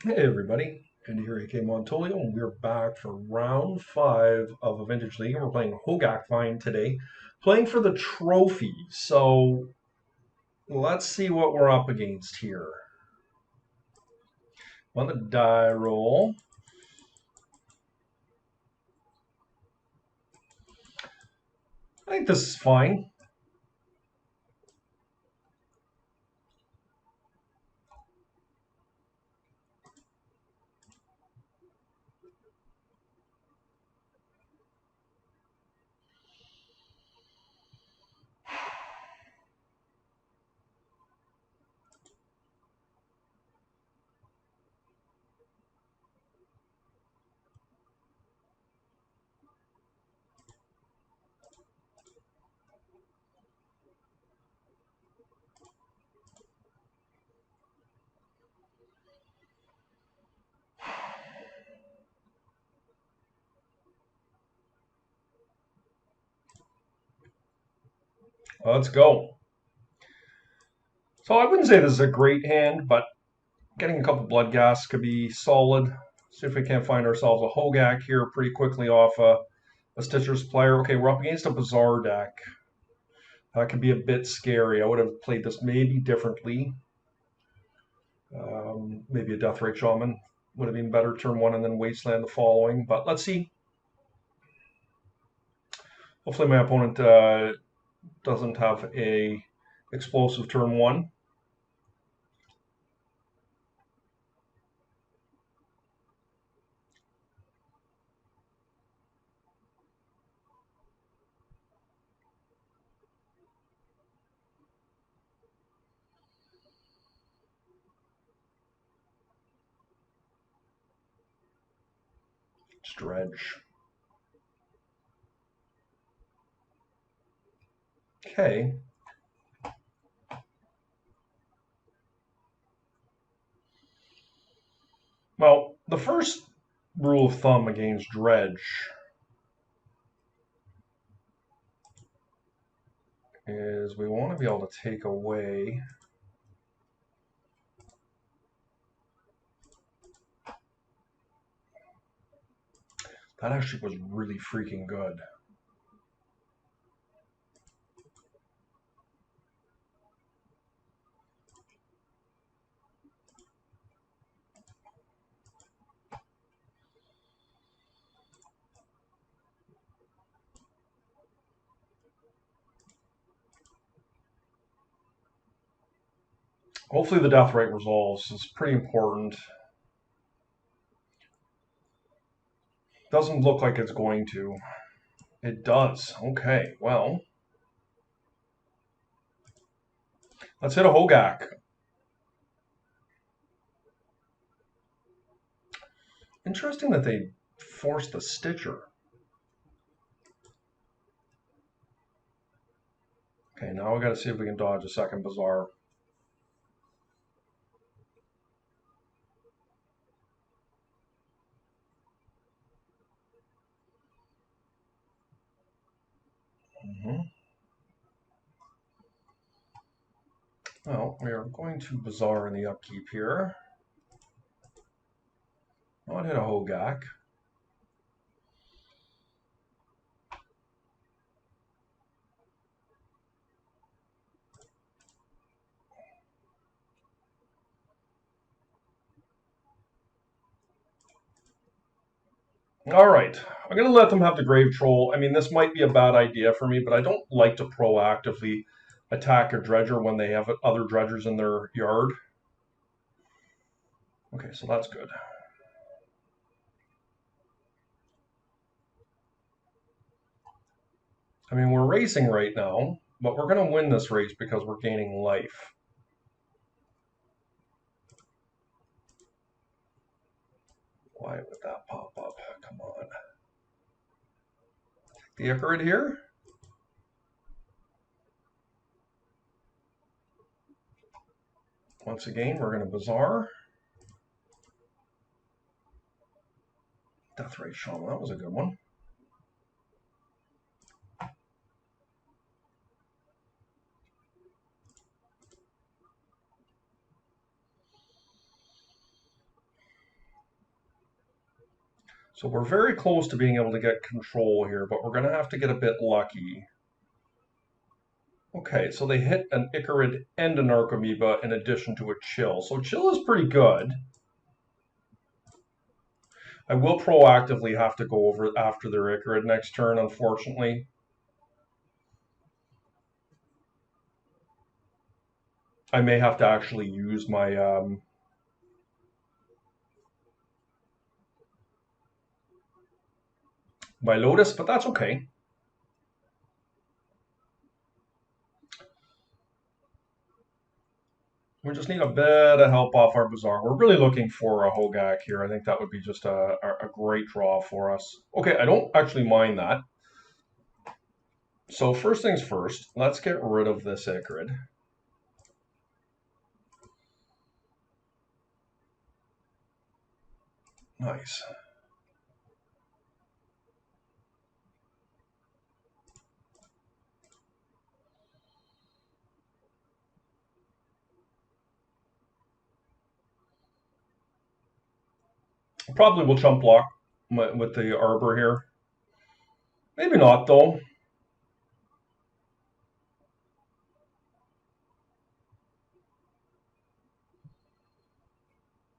Hey everybody, Andy here, aka Montolio, and we're back for round 5 of a Vintage League, and we're playing HogaakVine today, playing for the trophy. So let's see what we're up against here. On the die roll, I think this is fine. Let's go. So I wouldn't say this is a great hand, but getting a couple blood gas could be solid. See if we can't find ourselves a Hogaak here pretty quickly off a Stitcher's player. Okay, we're up against a Bazaar deck. That could be a bit scary. I would have played this maybe differently. Maybe a Deathrite Shaman would have been better turn 1 and then Wasteland the following. But let's see. Hopefully my opponent doesn't have a explosive turn 1. Dredge. Okay. Well, the first rule of thumb against Dredge is we want to be able to take away. That actually was really freaking good. Hopefully the death rate resolves. It's pretty important. Doesn't look like it's going to. It does. Okay, well. Let's hit a Hogaak. Interesting that they forced the Stitcher. Okay, now we got to see if we can dodge a second Bazaar. Well, we are going to Bazaar in the upkeep here. Not hit a Hogaak. All right, I'm going to let them have the Grave Troll. I mean, this might be a bad idea for me, but I don't like to proactively attack a Dredger when they have other Dredgers in their yard. Okay, so that's good. I mean, we're racing right now, but we're going to win this race because we're gaining life. Why would that pop up? Come on. The Icarid here? Once again, we're going to Bazaar. Deathrite Shaman, that was a good one. So we're very close to being able to get control here, but we're going to have to get a bit lucky. Okay, so they hit an Icarid and a Narcomoeba in addition to a Chill. So Chill is pretty good. I will proactively have to go over after their Icarid next turn, unfortunately. I may have to actually use my my Lotus, but that's okay. We just need a bit of help off our Bazaar. We're really looking for a Hogaak here. I think that would be just a great draw for us. Okay, I don't actually mind that. So first things first, let's get rid of this Icarid. Nice. Probably will chump block with the Arbor here. Maybe not, though.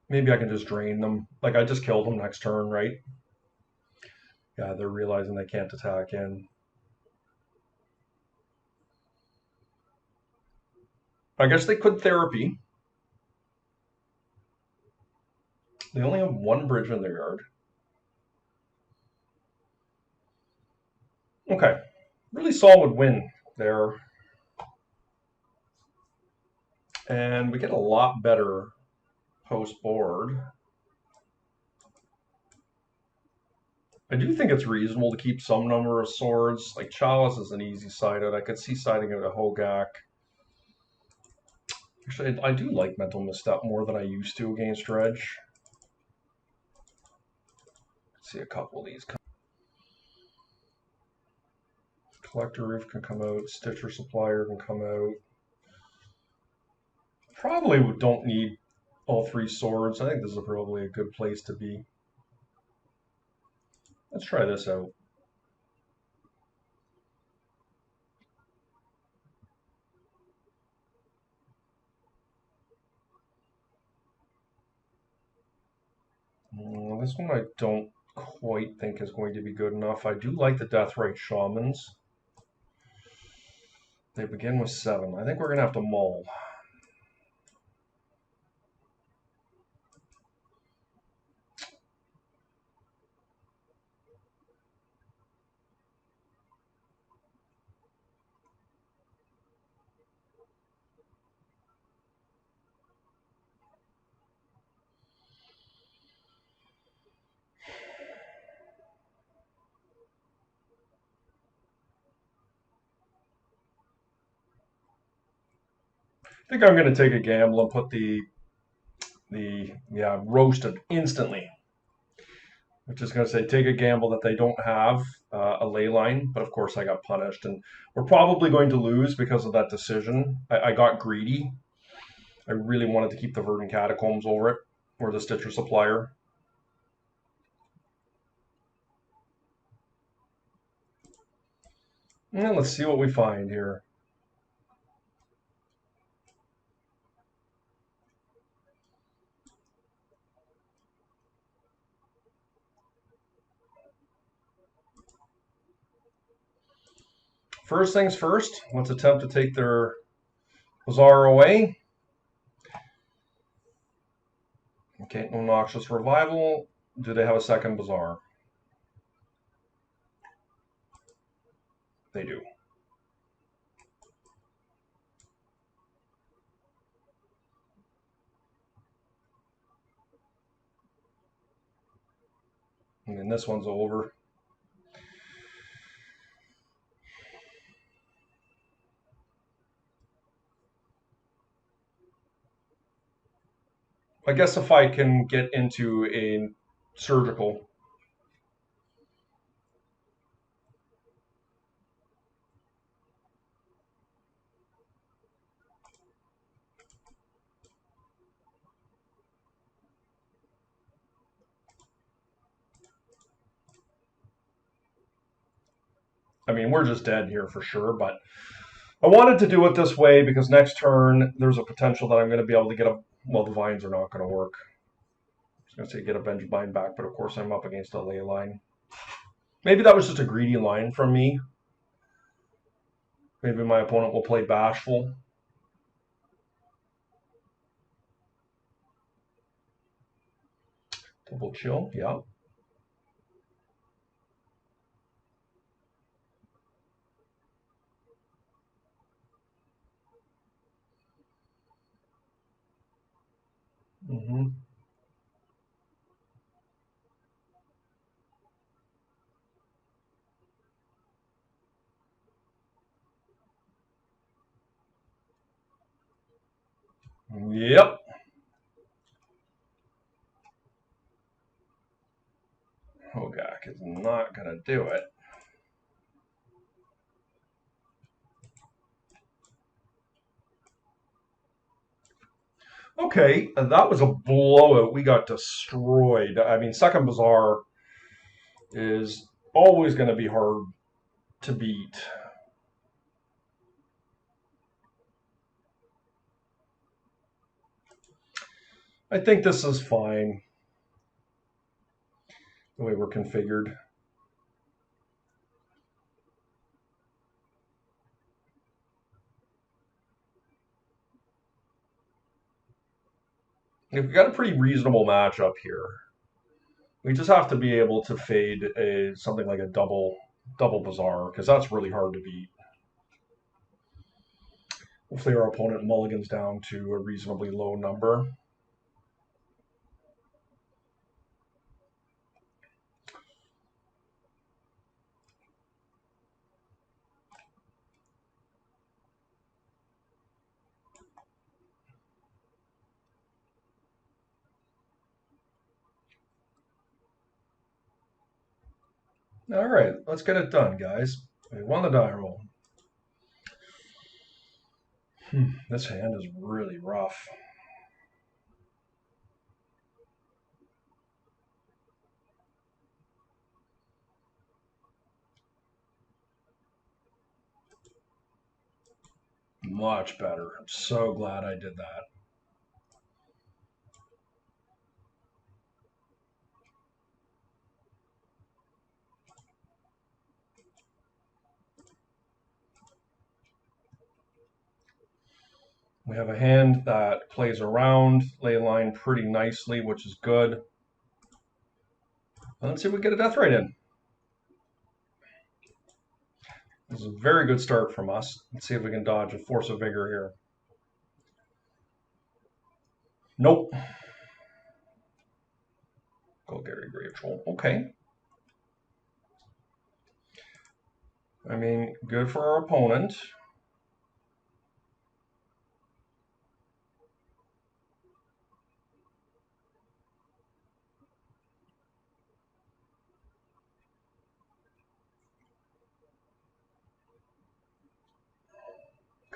Maybe I can just drain them. Like, I just killed them next turn, right? Yeah, they're realizing they can't attack in. I guess they could Therapy. They only have one bridge in their yard. Okay. Really solid win there. And we get a lot better post board. I do think it's reasonable to keep some number of swords. Like Chalice is an easy sided. I could see siding it a Hogaak. Actually, I do like Mental Misstep more than I used to against Dredge. Let's see a couple of these. Collector Roof can come out. Stitcher Supplier can come out. Probably don't need all three swords. I think this is probably a good place to be. Let's try this out. This one I don't quite think is going to be good enough. I do like the Deathrite Shamans. They begin with 7. I think we're going to have to mull. I think I'm going to take a gamble and put the roasted instantly. I'm just going to say take a gamble that they don't have a ley line, but of course I got punished, and we're probably going to lose because of that decision. I got greedy. I really wanted to keep the Verdant Catacombs over it, or the Stitcher Supplier. And let's see what we find here. First things first, let's attempt to take their Bazaar away. Okay, no Noxious Revival. Do they have a second Bazaar? They do. And then this one's over. I guess if I can get into a surgical. I mean, we're just dead here for sure, but I wanted to do it this way because next turn there's a potential that I'm going to be able to get a, well, the vines are not going to work. I was going to say get a bench vine back, but of course I'm up against a ley line. Maybe that was just a greedy line from me. Maybe my opponent will play bashful. Double chill, yeah. Mm-hmm. Yep. Hogaak is not going to do it. Okay, that was a blowout. We got destroyed. I mean, second bazaar is always going to be hard to beat. I think this is fine the way we're configured. We've got a pretty reasonable matchup here. We just have to be able to fade a something like a double bazaar because that's really hard to beat. Hopefully our opponent mulligans down to a reasonably low number. All right, let's get it done, guys. We won the die roll. This hand is really rough. Much better. I'm so glad I did that. We have a hand that plays around ley line pretty nicely, which is good. Let's see if we get a death right in. This is a very good start from us. Let's see if we can dodge a force of vigor here. Nope. Golgari Grave Troll. Okay. I mean, good for our opponent.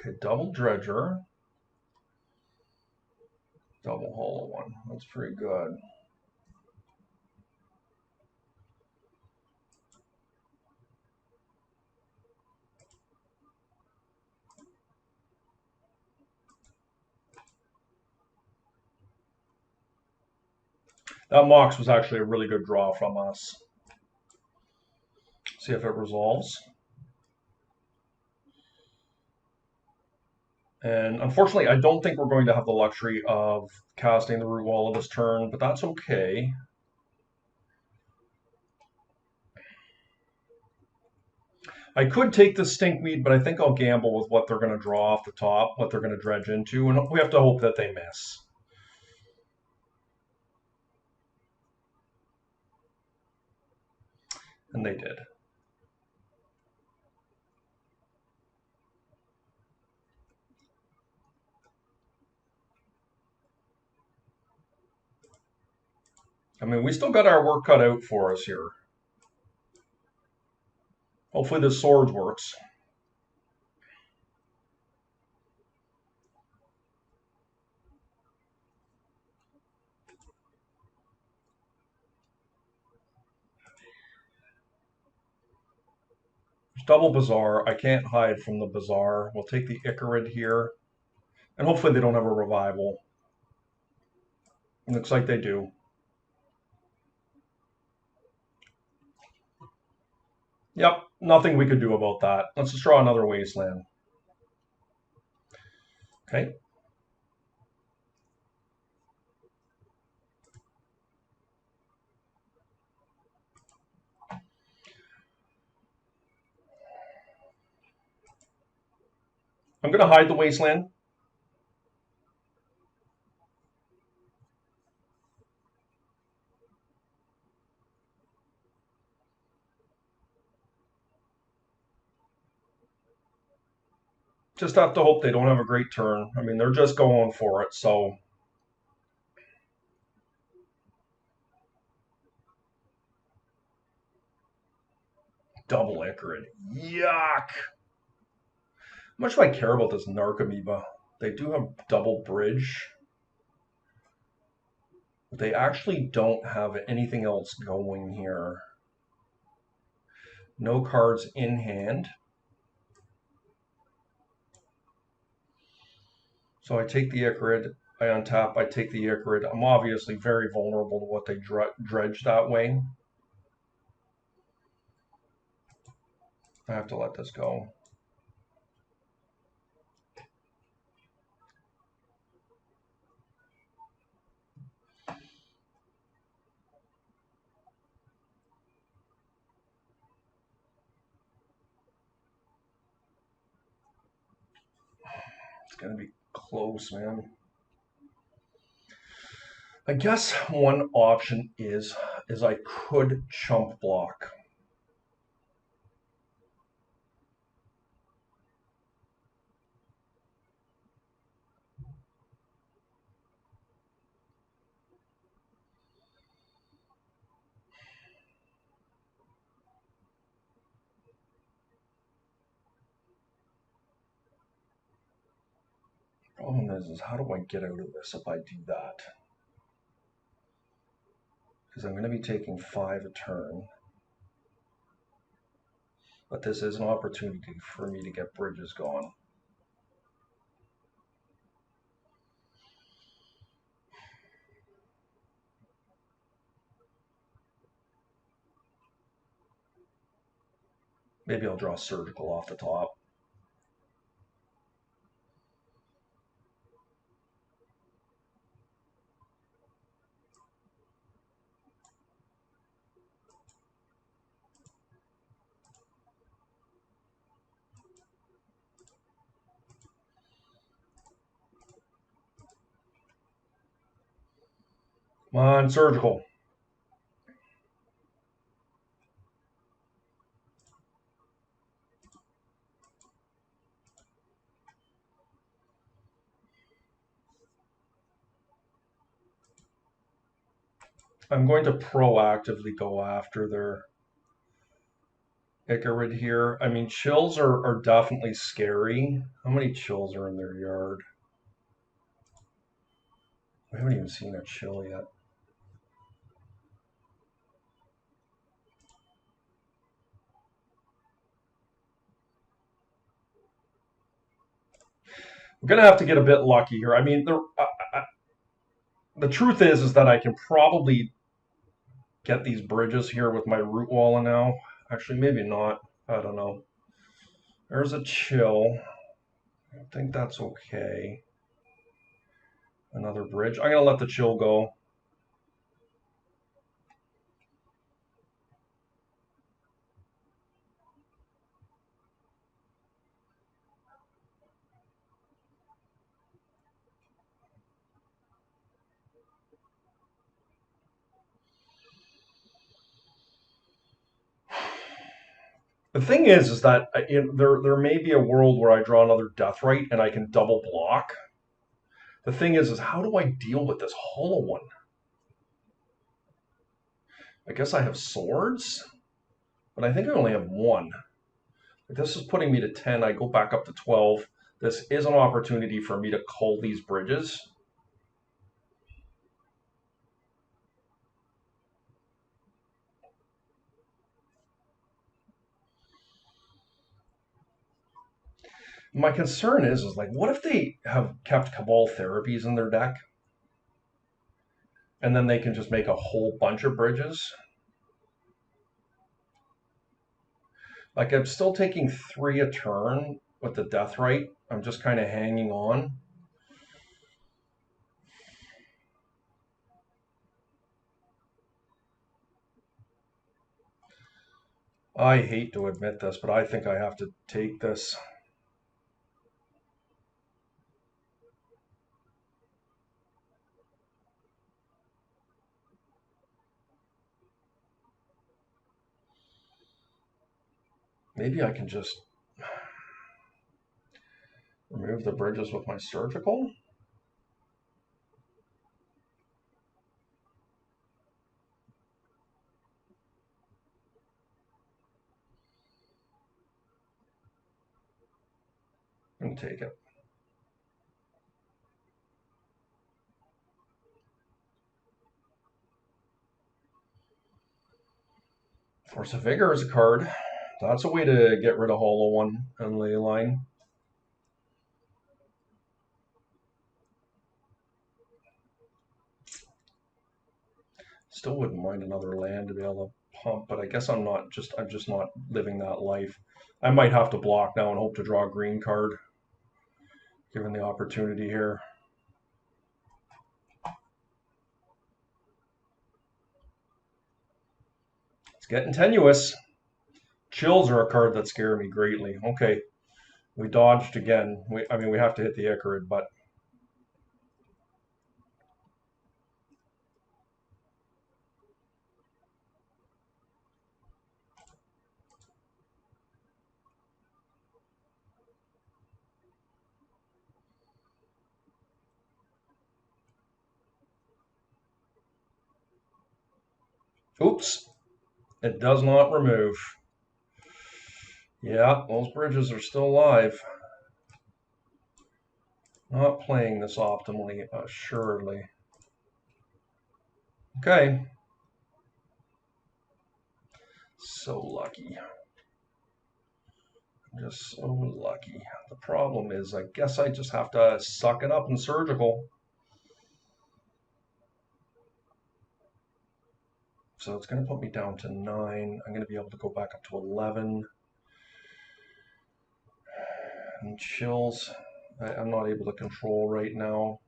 Okay, double dredger. Double hollow one. That's pretty good. That Mox was actually a really good draw from us. See if it resolves. And unfortunately, I don't think we're going to have the luxury of casting the root wall of this turn, but that's okay. I could take the stinkweed, but I think I'll gamble with what they're going to draw off the top, what they're going to dredge into, and we have to hope that they miss. And they did. I mean, we still got our work cut out for us here. Hopefully the sword works. Double Bazaar. I can't hide from the Bazaar. We'll take the Icarid here. And hopefully they don't have a revival. It looks like they do. Yep, nothing we could do about that. Let's just draw another Wasteland. Okay. I'm going to hide the Wasteland. Just have to hope they don't have a great turn. I mean, they're just going for it, so. Double Icarid. Yuck! How much do I care about this Narcomoeba? They do have double bridge. But they actually don't have anything else going here. No cards in hand. So I take the Icarid, I untap, I take the Icarid. I'm obviously very vulnerable to what they dredge that way. I have to let this go. It's going to be close, man. I guess one option is I could chump block. Problem is how do I get out of this if I do that? Because I'm going to be taking 5 a turn. But this is an opportunity for me to get bridges gone. Maybe I'll draw Surgical off the top. Come on, Surgical. I'm going to proactively go after their Icarid here. I mean, chills are definitely scary. How many chills are in their yard? We haven't even seen a chill yet. I'm gonna have to get a bit lucky here. I mean, the truth is that I can probably get these bridges here with my root wall now. Actually, maybe not. I don't know. There's a chill. I think that's okay. Another bridge. I'm gonna let the chill go. The thing is that there may be a world where I draw another Deathrite and I can double block. The thing is how do I deal with this hollow one? I guess I have swords, but I think I only have one. This is putting me to 10. I go back up to 12. This is an opportunity for me to cull these bridges. My concern is like, what if they have kept Cabal Therapies in their deck? And then they can just make a whole bunch of bridges? Like, I'm still taking 3 a turn with the Death Right. I'm just kind of hanging on. I hate to admit this, but I think I have to take this. Maybe I can just remove the bridges with my surgical. And take it. Force of Vigor is a card. That's a way to get rid of Hollow One and Leyline. Still wouldn't mind another land to be able to pump, but I guess I'm just not living that life. I might have to block now and hope to draw a green card, given the opportunity here. It's getting tenuous. Chills are a card that scare me greatly. Okay, we dodged again. I mean, we have to hit the Icarid, but oops, it does not remove. Yeah, those bridges are still alive. Not playing this optimally, assuredly. Okay. So lucky. I'm just so lucky. The problem is, I guess I just have to suck it up in surgical. So it's going to put me down to 9. I'm going to be able to go back up to 11. And chills, I'm not able to control right now.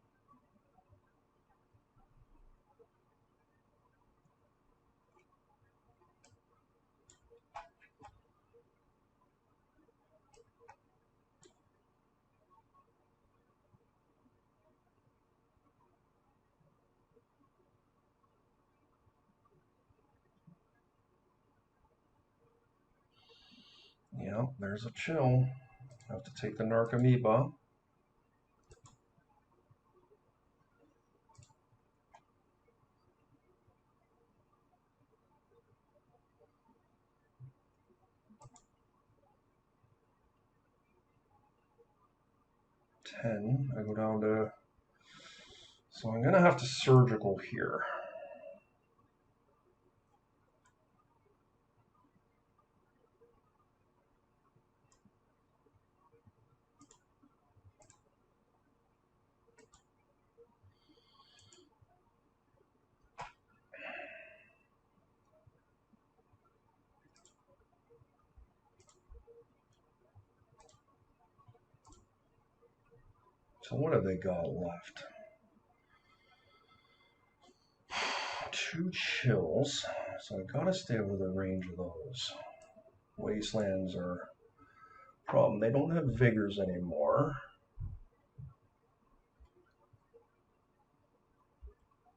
Yeah, there's a chill. I have to take the Narcomoeba. I go down to, so I'm gonna have to surgical here. So what have they got left? 2 chills, so I gotta stay over the range of those. Wastelands are a problem. They don't have vigors anymore.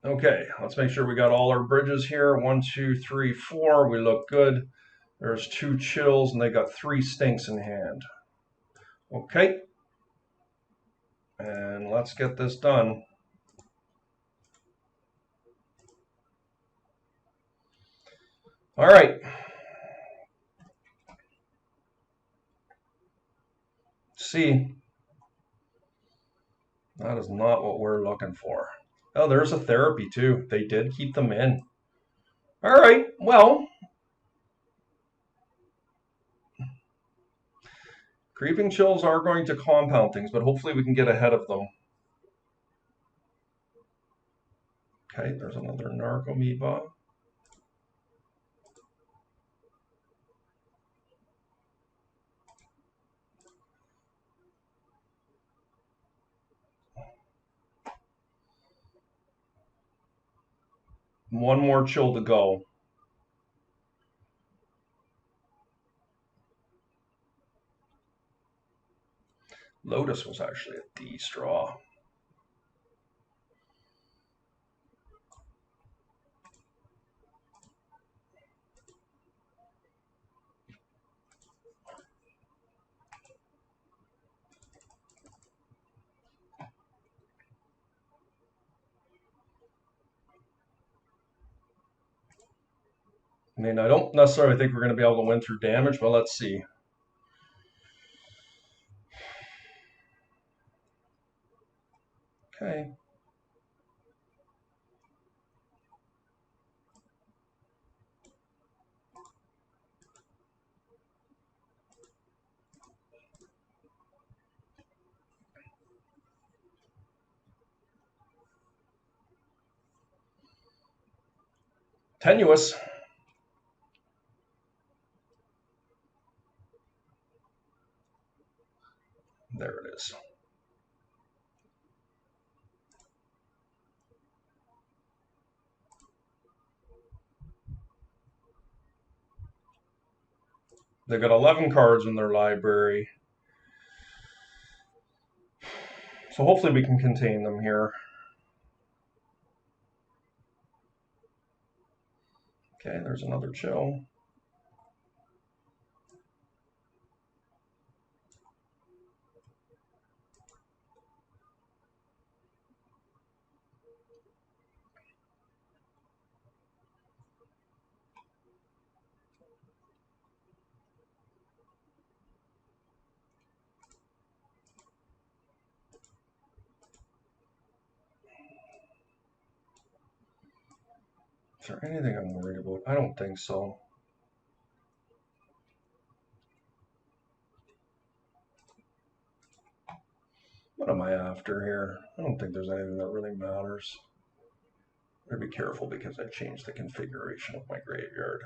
Okay, let's make sure we got all our bridges here. 1, 2, 3, 4. We look good. There's 2 chills, and they got 3 stinks in hand. Okay, and let's get this done. All right. See, that is not what we're looking for. Oh, there's a therapy too. They did keep them in. All right, well, Creeping chills are going to compound things, but hopefully we can get ahead of them. Okay, there's another Narcomoeba. One more chill to go. Lotus was actually a D straw. I mean, I don't necessarily think we're going to be able to win through damage, but let's see. Okay. Tenuous. There it is. They've got 11 cards in their library. So hopefully we can contain them here. Okay, there's another chill. Is there anything I'm worried about? I don't think so. What am I after here? I don't think there's anything that really matters. Better be careful because I changed the configuration of my graveyard.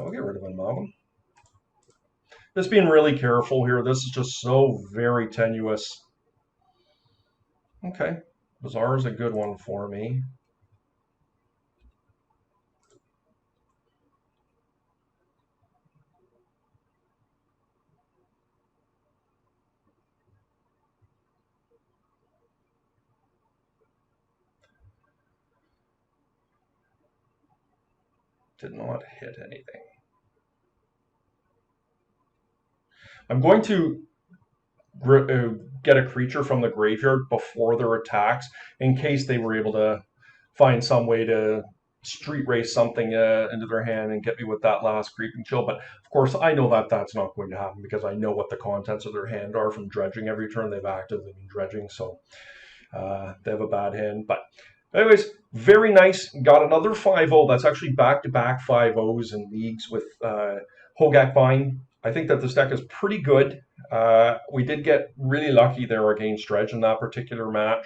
We'll get rid of Amalgam. Just being really careful here. This is just so very tenuous. Okay. Bazaar is a good one for me. Did not hit anything. I'm going to get a creature from the graveyard before their attacks in case they were able to find some way to street race something into their hand and get me with that last creeping chill. But of course, I know that that's not going to happen because I know what the contents of their hand are from dredging every turn they've actively been dredging. So they have a bad hand. But anyways, very nice. Got another 5-0. That's actually back-to-back 5-0s in leagues with HogaakVine. I think that this deck is pretty good. We did get really lucky there against Dredge in that particular match,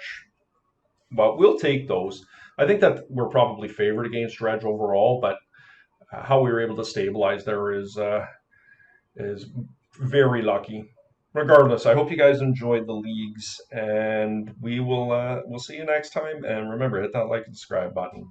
but we'll take those. I think that we're probably favored against Dredge overall, but how we were able to stabilize there is very lucky. Regardless, I hope you guys enjoyed the leagues, and we'll see you next time. And remember, hit that like and subscribe button.